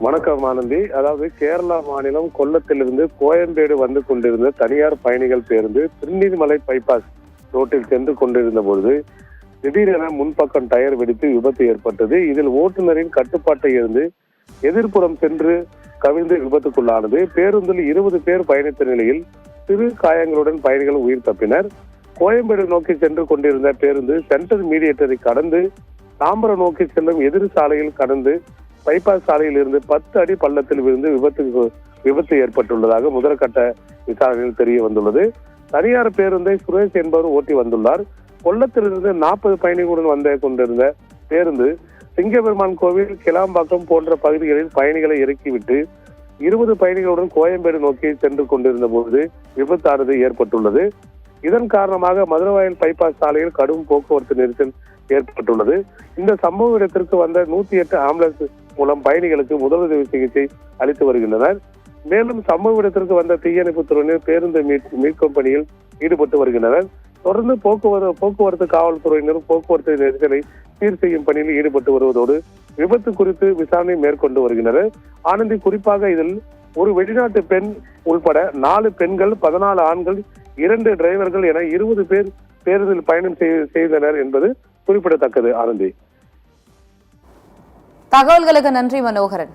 வணக்கம் ஆனந்தி. அதாவது கேரளா மாநிலம் கொல்லத்திலிருந்து கோயம்பேடு வந்து கொண்டிருந்த தனியார் பயணிகள் பேருந்து திருநீர்மலை பைபாஸ் ரோட்டில் சென்று கொண்டிருந்த பொழுது திடீரென முன்பக்கம் டயர் வெடித்து விபத்து ஏற்பட்டது. இதில் ஓட்டுநரின் கட்டுப்பாட்டை இருந்து எதிர்ப்புறம் சென்று கவிழ்ந்து விபத்துக்குள்ளானது. பேருந்தில் 20 பேர் பயணித்த நிலையில் சிறு காயங்களுடன் பயணிகள் உயிர் தப்பினர். கோயம்பேடு நோக்கி சென்று கொண்டிருந்த பேருந்து சென்ட்ரல் மீடியேட்டரை கடந்து தாம்பரம் நோக்கி செல்லும் எதிர் சாலையில் கடந்து பைபாஸ் சாலையில் இருந்து 10 அடி பள்ளத்தில் விழுந்து விபத்து ஏற்பட்டுள்ளதாக முதற்கட்ட விசாரணையில் தெரிய வந்துள்ளது. தனியார் பேருந்தை சுரேஷ் என்பவர் ஓட்டி வந்துள்ளார். கொல்லத்திலிருந்து 40 பயணிகளுடன் வந்து கொண்டிருந்த பேருந்து சிங்கபெருமான் கோவில், கிளாம்பாக்கம் போன்ற பகுதிகளில் பயணிகளை இறக்கிவிட்டு 20 பயணிகளுடன் கோயம்பேடு நோக்கி சென்று கொண்டிருந்த போது விபத்தானது ஏற்பட்டுள்ளது. இதன் காரணமாக மதுரவாயல் பைபாஸ் சாலையில் கடும் போக்குவரத்து நெரிசல் ஏற்பட்டுள்ளது. இந்த சம்பவ இடத்திற்கு வந்த 108 ஆம்புலன்ஸ் மூலம் பயணிகளுக்கு முதலுதவி சிகிச்சை அளித்து வருகின்றனர். மேலும் சம்பவ இடத்திற்கு வந்த தீயணைப்பு துறையினர் பேருந்து மீட்கும் பணியில் ஈடுபட்டு வருகின்றனர். தொடர்ந்து போக்குவரத்து காவல்துறையினர் போக்குவரத்து நெரிசலை சீர் செய்யும் பணியில் ஈடுபட்டு வருவதோடு விபத்து குறித்து விசாரணை மேற்கொண்டு வருகின்றனர். ஆனந்தி, குறிப்பாக இதில் ஒரு வெளிநாட்டு பெண் உள்பட 4 பெண்கள், 14 ஆண்கள், 2 டிரைவர்கள் என 20 பேர் பேருந்தில் பயணம் செய்தனர் என்பது குறிப்பிடத்தக்கது. ஆனந்தி, தகவல்களுக்கு நன்றி மனோகரன்.